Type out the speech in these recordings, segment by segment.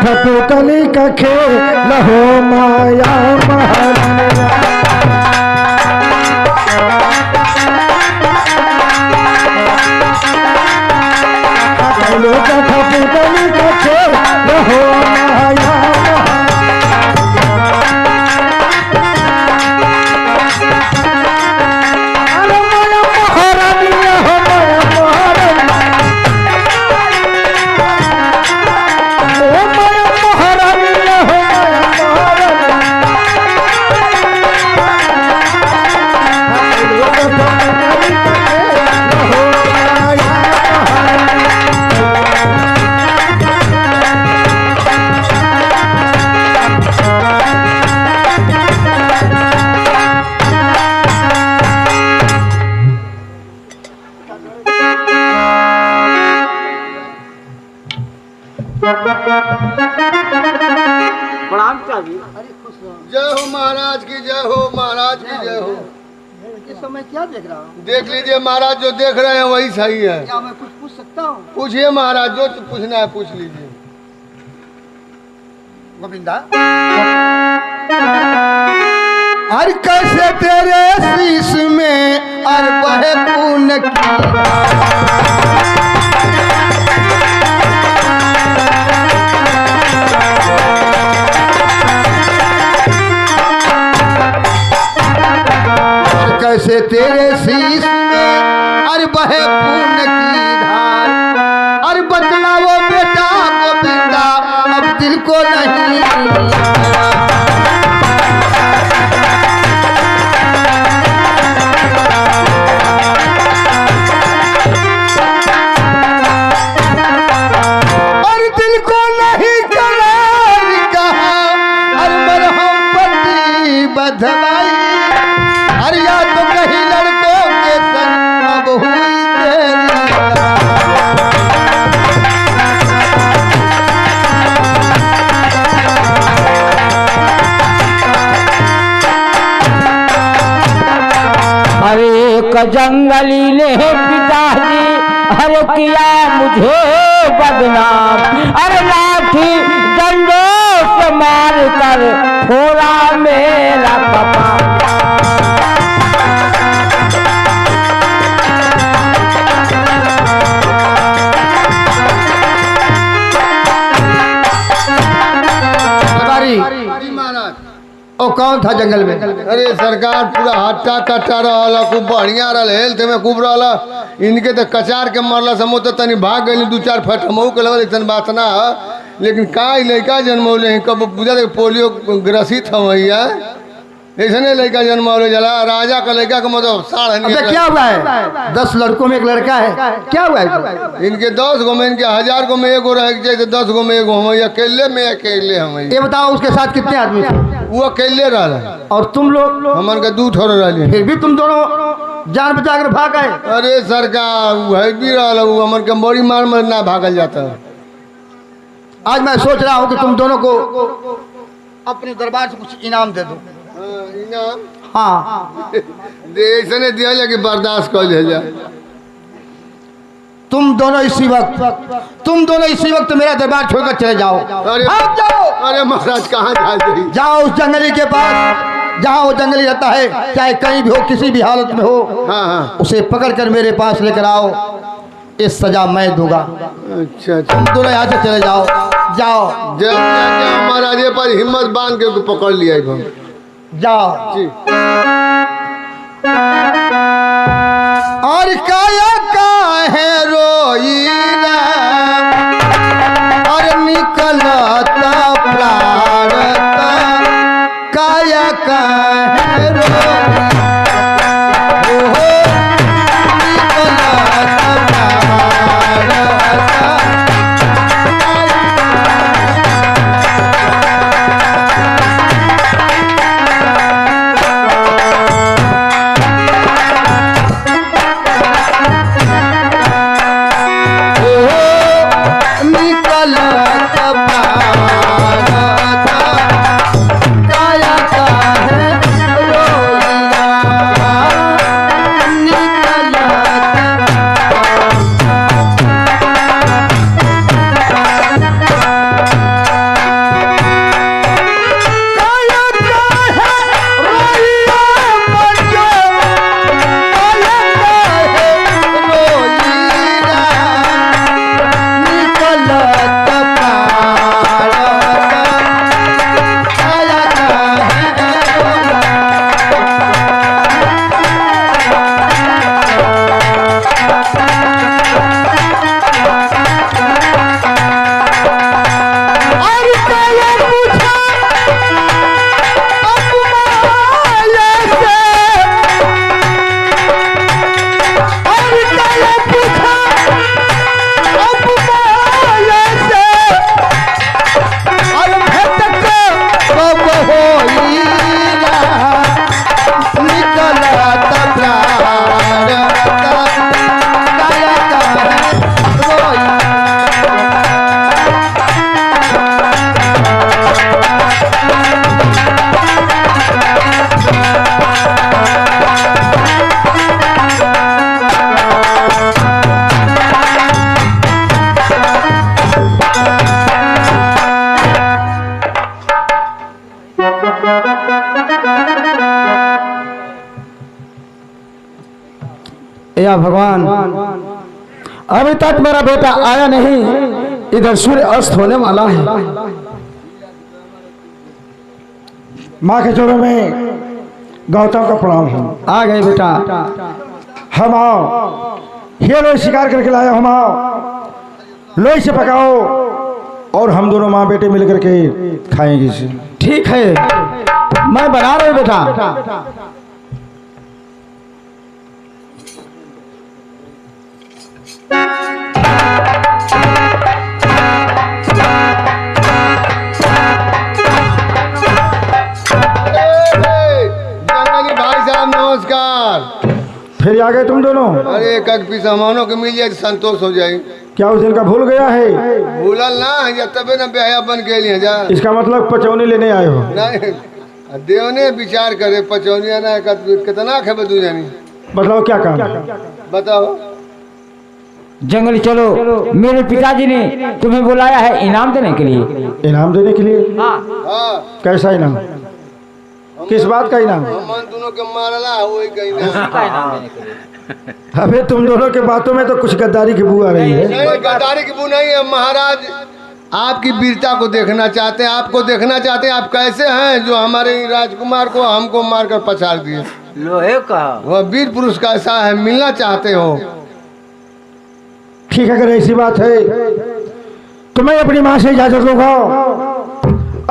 कठपुतली का खेल हो माया महारानी। कठपुतली का खेल हो माया प्रणाम चाहिए। जय हो महाराज की जय हो, महाराज की जय हो। इस समय क्या देख रहा हूँ? देख लीजिए महाराज, जो देख रहे हैं वही सही है। क्या मैं कुछ पूछ सकता हूँ? पूछिए महाराज, जो पूछना है पूछ लीजिए। गोविंदा, हर कैसे तेरे शीश में और बहे खून की कैसे तेरे शीश में और बहे खून की धार। और बतलाओ बेटा गोविंदा, अब दिल को नहीं और दिल को नहीं करार कहा। और मरहम पट्टी बधवाई। अरे या तो कहीं लड़कों के संग अब हुई तेरी। अरे एक जंगली ने पिताजी अरे किया मुझे बदनाम। अरे लाठी डंडों से मार कर फोड़ा मेरा कपाल। ओ कौन था जंगल में? अरे सरकार पूरा हट्टा कट्टा रहा, खूब बढ़िया रहा, हेल्थ में खूब रहा। इनके तो कचार के मरला समो तो तनी भाग गई, दू चार फट मऊ के लगल इतन बात ना है। लेकिन का लड़का जन्मौले कब पूजा तक पोलियो ग्रसित हवैया ऐसे लड़का जन्मौले जला। राजा का लड़का का मतलब साढ़े क्या हुआ है? 10 लड़कों में एक लड़का है, क्या हुआ है? इनके 10 गो में, इनके 1000 गो में एगो रह जाए, 10 गो में एगो हम अकेले में अकेले हम। ये बताओ उसके साथ कितने आदमी थे? वो अकेले रहा और तुम लोग? हमन के 2 ठोर रही। फिर भी तुम दोनों जान बचा कर भाग गए। अरे सरकार है भी रहा, हमन के बड़ी मार में ना भागल जाता। आज मैं सोच रहा हूँ कि तुम दोनों को अपने दरबार से कुछ इनाम दे दो। इनाम? हाँ ऐसे नहीं दिया जाए कि बर्दाश्त कर लिया जाए। तुम दोनों इसी वक्त मेरा दरबार छोड़कर चले जाओ। अरे जाओ। अरे महाराज कहाँ जाए? जाओ उस जंगली के पास, जहाँ वो जंगली रहता है, चाहे कहीं भी हो, किसी भी हालत में हो। हाँ। उसे पकड़ कर मेरे पास लेकर आओ, इस सजा मैं दूंगा। अच्छा तुम दोनों यहाँ से चले जाओ। जाओ जब महाराज पर हिम्मत बांध के पकड़ लिया। जाओ जी। और काया काहे रोई और निकलता प्राण, काया काहे रोई या भगवान, अभी तक मेरा बेटा आया नहीं, इधर सूर्य अस्त होने वाला है। माँ के चोरों में गौतम का प्रणाम है। आ गए बेटा। हम आओ, ये लोई शिकार करके लाया, हम आओ, लोई से पकाओ और हम दोनों माँ बेटे मिलकर के खाएंगे इसे। ठीक है, मैं बना रही बेटा। जंगली भाई साहब नमस्कार। फिर आ गए तुम दोनों? अरे एक पीस मेहमानों के मिल जाए तो संतोष हो जाए। क्या उस दिन का भूल गया है? भूलल ना या तबे न ब्याह बन के लिए जा। इसका मतलब पचौनी लेने आए हो? नहीं, देवने विचार करे पचौनिया ना कितना खेबे तू जानी। बताओ क्या काम? बताओ। जंगल चलो, मेरे पिताजी ने तुम्हें बुलाया है इनाम देने के लिए। इनाम देने के लिए? हाँ, कैसा इनाम? किस बात का इनाम? मन दोनों के मारला वही कहीं ना। अबे तुम दोनों के बातों में तो कुछ गद्दारी की बू आ रही है। नहीं, गद्दारी की बू नहीं है महाराज। आपकी वीरता को देखना चाहते हैं, आपको देखना चाहते हैं आप कैसे हैं जो हमारे राजकुमार को हमको मारकर पछाड़ दिए। लोहे का वह वीर पुरुष कैसा है, मिलना चाहते हो? ठीक है, अगर ऐसी बात है तो मैं अपनी माँ से इजाजत लूंगा।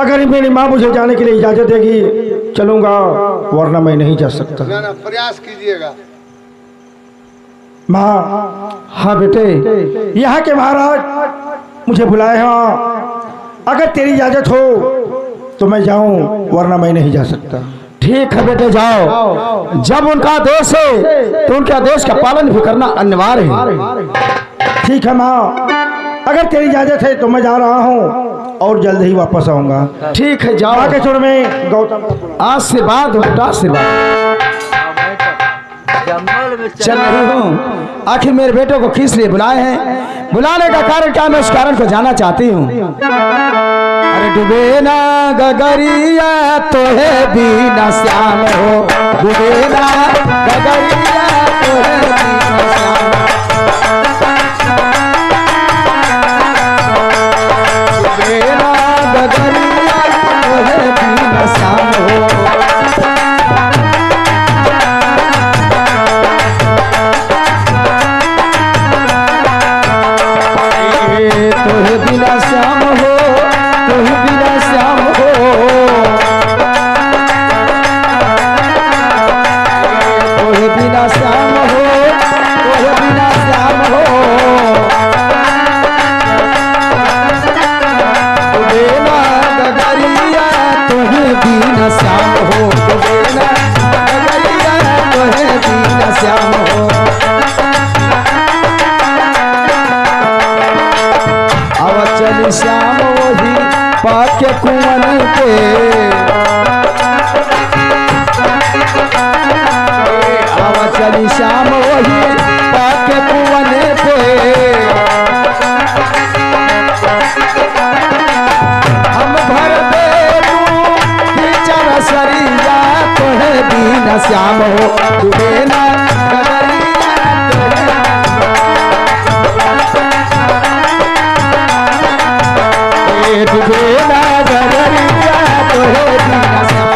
अगर मेरी माँ मुझे जाने के लिए इजाजत देगी चलूंगा, वरना मैं नहीं जा सकता। ना ना, प्रयास कीजिएगा। माँ। हाँ बेटे। यहाँ के महाराज मुझे बुलाए हैं, अगर तेरी इजाजत हो तो मैं जाऊं, वरना मैं नहीं जा सकता। ठीक है बेटे, जाओ। जब उनका आदेश है तो उनके आदेश का पालन भी करना अनिवार्य है। ठीक है माँ, अगर तेरी इजाजत है तो मैं जा रहा हूँ और जल्द ही वापस आऊंगा। ठीक है, जाओ। माँ के चोर में गौतम आशीर्वाद बेटा, आशीर्वाद। जंगल में चल रही हूँ। आखिर मेरे बेटों को किस लिए बुलाए हैं? बुलाने का कारण क्या, मैं उस कारण को जानना चाहती हूँ। अरे डूबे ना गगरिया तो है बीना श्याम हो, डूबे ना गगरिया तो है बीना श्याम, डूबे ना गगरिया तो है बीना श्याम हो। तोहे बिना श्याम हो, तोहे बिना श्याम हो, तोहे बिना श्याम हो, तोहे बिना श्याम हो। बेना गगरिया तोहे बिना श्याम हो, बेना गगरिया तोहे बिना श्याम हो। चली श्याम वही पाके कुवन पे, आवा चली श्याम वही पाके कुवन पे, हम भर दे टीचर सरिया तोहे दीन श्याम हो, डूबे ना गगरिया डूबे ना गगरिया तोहे दीन श्याम।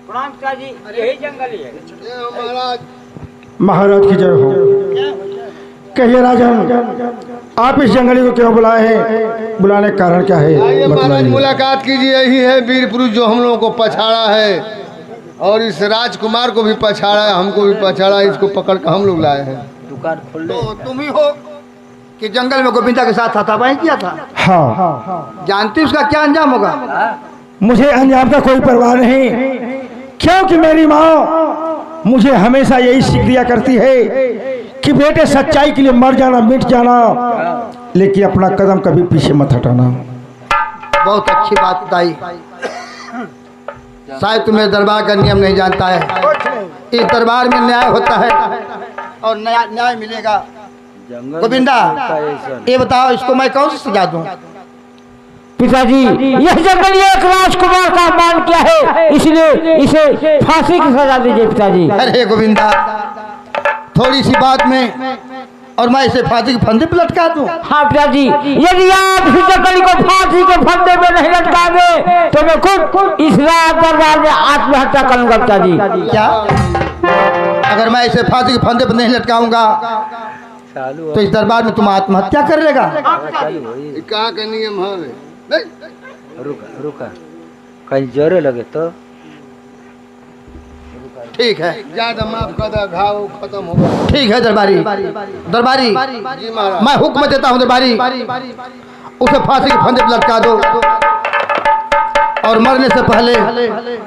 प्रणाम पिताजी, यही जंगल ही है। महाराज महाराज की जय हो। कहिए राजन, आप इस जंगली को क्यों बुलाए हैं? बुलाने का कारण क्या है? आइए महाराज, बताइए। मुलाकात कीजिए। यही है वीर पुरुष जो हम लोगों को पछाड़ा है और इस राजकुमार को भी पछाड़ा है, हमको भी पछाड़ा है। इसको पकड़ कर हम लोग लाए हैं। दुकान खोल तो तुम ही हो कि जंगल में गोविंदा के साथ हाथापाई किया था? हाँ, जानती उसका क्या अंजाम होगा? मुझे अंजाम का कोई परवाह नहीं, क्योंकि मेरी माँ मुझे हमेशा यही सीख दिया करती है कि बेटे सच्चाई के लिए मर जाना, मिट जाना, लेकिन अपना कदम कभी पीछे मत हटाना। बहुत अच्छी बात बताई। शायद तुम्हें दरबार का नियम नहीं जानता है। इस दरबार में न्याय होता है और न्याय मिलेगा जंगल गोविंदा ये बताओ इसको मैं कौन सी सजा दूं? पिताजी यह जंगल एक राजकुमार का अपमान किया है, इसलिए इसे फांसी की सजा दीजिए पिताजी। अरे गोविंदा थोड़ी सी बात में और मैं इसे फांसी के फंदे पे लटका दूं? हाँ पिताजी, यदि आप इस जंगली को फांसी के फंदे में नहीं लटकाओगे तो मैं खुद इस राज दरबार में आत्महत्या करूंगा पिताजी। क्या? अगर मैं इसे फांसी के फंदे पर नहीं लटकाऊंगा चालू तो इस दरबार में तुम आत्महत्या कर लेगा? ये कहाँ का नियम है? नहीं रुका रुका, कहीं जोरे लगे तो ठीक है, ज्यादा माफ कर दो, घाव खत्म होगा। ठीक है दरबारी। दरबारी जी महाराज। मैं हुक्म देता हूँ दरबारी, उसे फांसी के फंदे पर लटका दो और मरने से पहले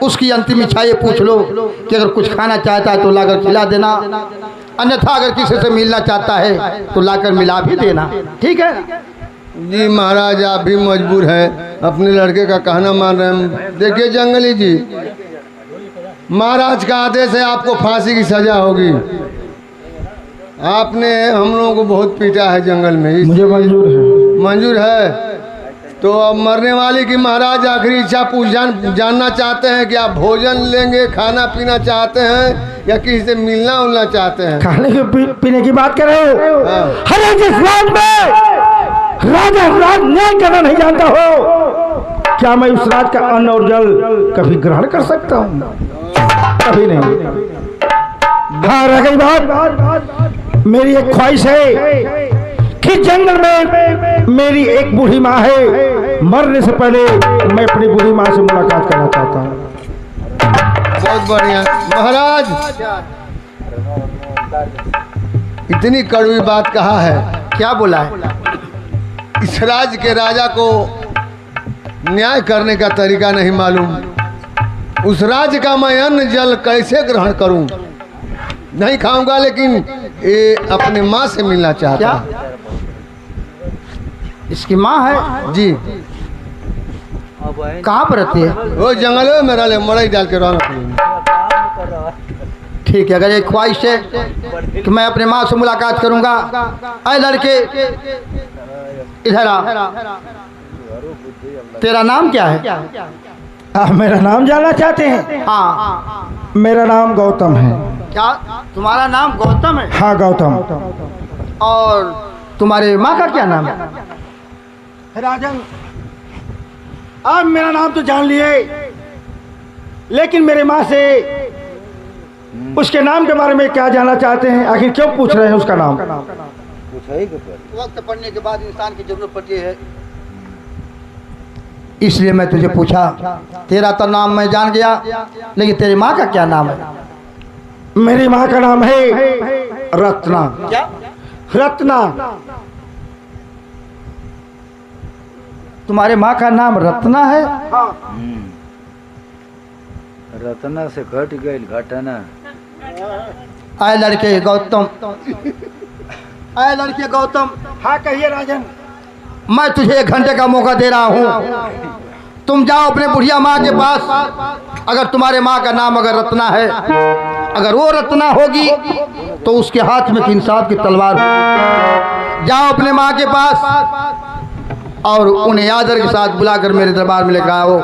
उसकी अंतिम इच्छा ये पूछ लो कि अगर कुछ खाना चाहता है तो लाकर खिला देना, अन्यथा अगर किसी से मिलना चाहता है तो लाकर मिला भी देना। ठीक है? जी महाराज आप भी मजबूर हैं, अपने लड़के का कहना मान रहे हैं। देखिए जंगली जी, महाराज का आदेश है, आपको फांसी की सजा होगी। आपने हम लोगों को बहुत पीटा है जंगल में। मुझे मंजूर है। मंजूर है तो अब मरने वाले की महाराज आखिरी इच्छा जानना चाहते हैं कि आप भोजन लेंगे, खाना पीना चाहते हैं या किसी से मिलना उलना चाहते हैं? खाने के पीने की बात कर रहे हो? हाँ। अरे जिस राज में राजा राज न्याय करना नहीं जानता हो, क्या मैं उस राज का अन्न और जल कभी ग्रहण कर सकता हूँ? कभी नहीं। हाँ रह गई बात, मेरी एक ख्वाहिश है कि जंगल में मेरी एक बूढ़ी माँ है, मरने से पहले मैं अपनी बूढ़ी माँ से मुलाकात करना चाहता हूँ। बहुत बढ़िया महाराज, इतनी कड़वी बात कहा है। क्या बोला है? इस राज्य के राजा को न्याय करने का तरीका नहीं मालूम। उस राज्य का मैं अन्न जल कैसे ग्रहण करूं? नहीं खाऊंगा, लेकिन ये अपने माँ से मिलना चाहता है। इसकी माँ है? जी। कहाँ पर रहती है? वो जंगल में मेरा ले मड़ई डाल के रहना। ठीक है, अगर एक ख्वाहिश है कि मैं अपने माँ से मुलाकात करूंगा, अरे लड़के इधर आ, तेरा नाम क्या है? आप मेरा नाम जानना चाहते हैं? हाँ। मेरा नाम गौतम है। क्या तुम्हारा नाम गौतम है? हाँ गौतम। और तुम्हारे माँ का क्या नाम है? राजन, आप मेरा नाम तो जान लिए, लेकिन मेरे माँ से उसके नाम के बारे में क्या जानना चाहते हैं? आखिर क्यों पूछ रहे हैं उसका नाम? वक्त पड़ने के बाद इंसान की जरूरत पड़ती है, इसलिए मैं तुझे पूछा। तेरा तो नाम मैं जान गया, लेकिन तेरी माँ का क्या नाम है? मेरी माँ का नाम है रत्ना। क्या? रत्ना। तुम्हारे माँ का नाम रत्ना है? रत्ना से घट गई घटना। आए लड़के गौतम, आए लड़के गौतम। हाँ कहिए राजन। मैं तुझे 1 घंटे का मौका दे रहा हूँ, तुम जाओ अपने बुढ़िया माँ के पास। अगर तुम्हारे माँ का नाम अगर रत्ना है, अगर वो रत्ना होगी तो उसके हाथ में इंसाफ की तलवार हो। जाओ अपने माँ के पास और उन्हें आदर के साथ बुलाकर मेरे दरबार में लेकर आओ,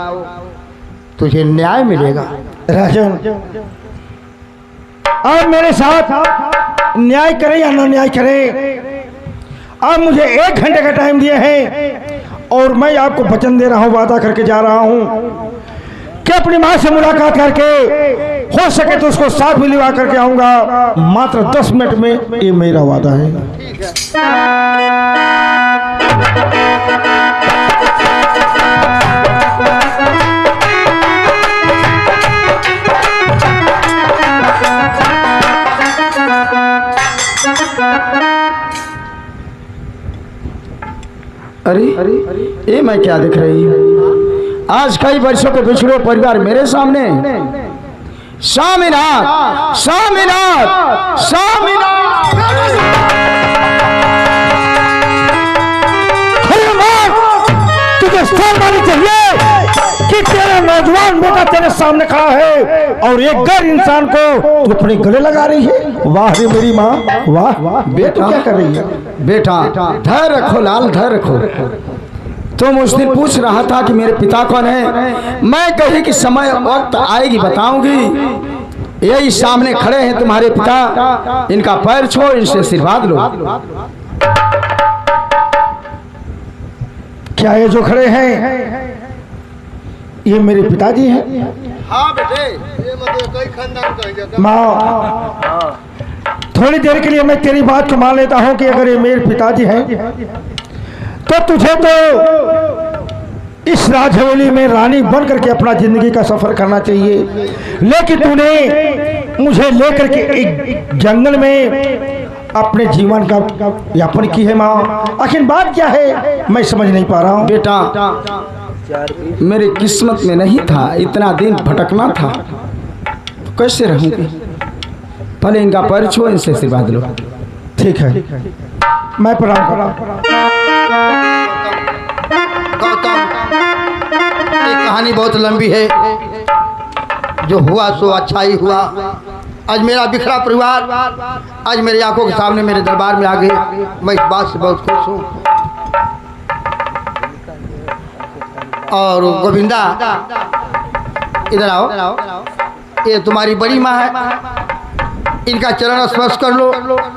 तुझे न्याय मिलेगा। राजन, आप मेरे साथ न्याय करें या न न्याय करें, आप मुझे 1 घंटे का टाइम दिए हैं और मैं आपको वचन दे रहा हूँ, वादा करके जा रहा हूँ कि अपनी माँ से मुलाकात करके हो सके तो उसको साथ में लिवा करके आऊंगा। मात्र 10 मिनट में, ये मेरा वादा है। अरे ये मैं क्या दिख रही हूँ? आज कई वर्षों के पिछड़े परिवार मेरे सामने। स्वामीनाथ, स्वामीनाथ, स्वामीनाथ। तुझे शर्म आनी चाहिए कि तेरा नौजवान बेटा तेरे सामने खड़ा है और एक गैर इंसान को तू अपने गले लगा रही है। वाह रे मेरी माँ, वाह बेटा क्या कर रही है? बेटा धैर्य रखो लाल, धैर्य रखो। तुम उस दिन पूछ रहा था कि मेरे पिता कौन है, मैं कही कि समय वक्त आएगी बताऊंगी। यही सामने खड़े हैं तुम्हारे पिता, इनका पैर छोड़ इनसे आशीर्वाद लो। क्या ये जो खड़े हैं ये मेरे पिताजी हैं? हाँ बेटे, ये मतलब कई खानदान का है जगह। माँ, थोड़ी देर के लिए मैं तेरी बात को मान लेता हूँ कि अगर ये मेरे पिताजी हैं तो तुझे तो इस राज हवेली में रानी बन करके अपना जिंदगी का सफर करना चाहिए, लेकिन तूने मुझे लेकर के एक जंगल में अपने जीवन का यापन की है। माँ, आखिर बात क्या है मैं समझ नहीं पा रहा हूँ। बेटा मेरी किस्मत में नहीं था, इतना दिन भटकना था, तो कैसे रहूंगी। पहले इनका पैर छो, इनसे आशीर्वाद लो। ठीक है, मैं प्रणाम कर रहा हूँ। गौतम, ये कहानी बहुत लंबी है। जो हुआ सो अच्छा ही हुआ। आज मेरा बिखरा परिवार आज मेरी आंखों के सामने मेरे दरबार में आ गए। मैं इस बात से बहुत खुश हूँ। और गोविंदा इधर आओ, ये तुम्हारी बड़ी माँ है, इनका चरण स्पर्श कर लो।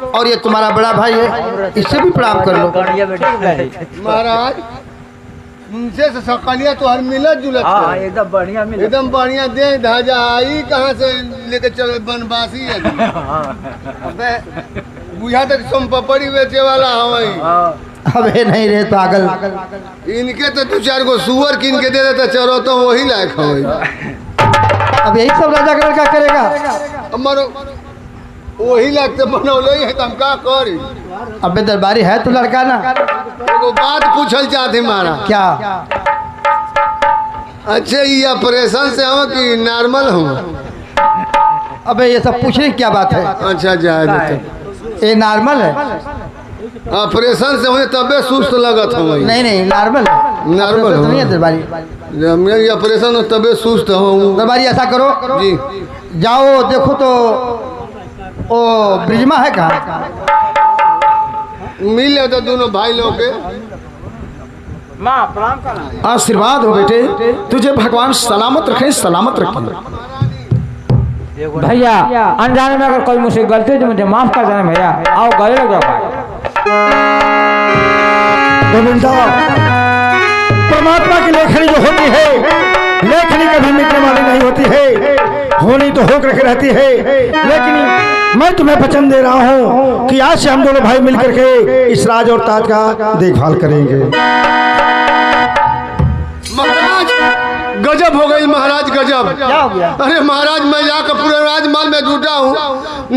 और ये तुम्हारा बड़ा भाई है, इससे भी प्रणाम कर लो। महाराज उनसे से सकलिया तो हर मिलत जुलत हाँ है। एकदम बढ़िया मिले। एकदम बढ़िया दे ढाजा आई कहाँ से लेके चले बनवासी है। अबे बुझा तक सोमपपड़ी बेचे वाला हवाई। अबे नहीं रे पागल, इनके तो 2-4 गो सुअर किन के दे देता चरो तो वही लायक हवाई। अब यही सब राजा का लड़का करेगा। हमारो वही लायक तो बनौले है, तो हम का करी। अबे दरबारी है तू लड़का ना। एगो बात पूछल चाहते महाराज। क्या? अच्छा ये ऑपरेशन से हो कि नॉर्मल हो? अबे ये सब पूछने की क्या बात है? अच्छा जाए देते। ये नॉर्मल है। ऑपरेशन से होने तबे सुस्त लगत हो। नहीं नहीं नॉर्मल है। नॉर्मल तो हो। नहीं है दरबारी। जब मेरी ऑपरेशन हो तबे सुस्त हो। दरबारी ऐसा करो जी जाओ देखो तो ओ ब्रिजमा है कहाँ? मिले तो दोनों भाई लोग के। आशीर्वाद हो बेटे, तुझे भगवान सलामत रखे, सलामत रखे। भैया अनजाने में अगर कोई मुझसे गलती है तो मुझे माफ कर देना भैया। आओ गले लग जाओ भाई। गोविंदा, परमात्मा की लेखनी जो होती है, लेखनी कभी मिटने वाली नहीं होती है, होनी तो होकर के रहती है। लेकिन मैं तुम्हें वचन दे रहा हूँ कि आज से हम दोनों भाई मिलकर के इस राज और ताज का देखभाल करेंगे। महाराज गजब हो गई महाराज, गजब। क्या हो गया? अरे महाराज मैं जाकर पूरे राजमहल में जुटा हूँ,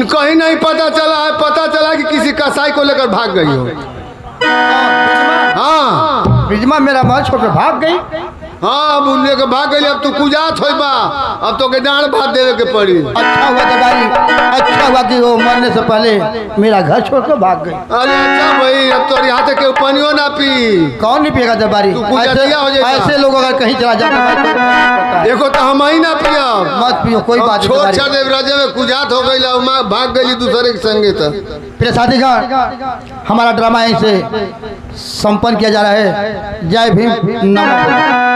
कहीं नहीं पता चला है। पता चला कि किसी कसाई को लेकर भाग गई हो। हाँ ब्रिजमा मेरा महल छोड़ भाग गई। हाँ अब उन्हें के भाग गई। अब तू कुजात हो बा, अब तो के डांड भात देवे के पड़ी। अच्छा हुआ दरबारी, अच्छा हुआ कि वो मरने से पहले मेरा घर छोड़कर भाग गई। अरे अच्छा भाई, अब तो यहाँ तक के पानियो ना पी। कौन नहीं पिएगा दरबारी? तू कुजातिया हो जाएगा। ऐसे लोग अगर कहीं चला जाता देखो तो हम ही ना पिया। मत पियो, कोई बात छोड़ नहीं। छाड़ देव राजा में कुजात हो गई, माँ भाग गई दूसरे के संगे। था फिर साथीगण हमारा ड्रामा यहीं से संपन्न किया जा रहा है। जय भीम, नमः।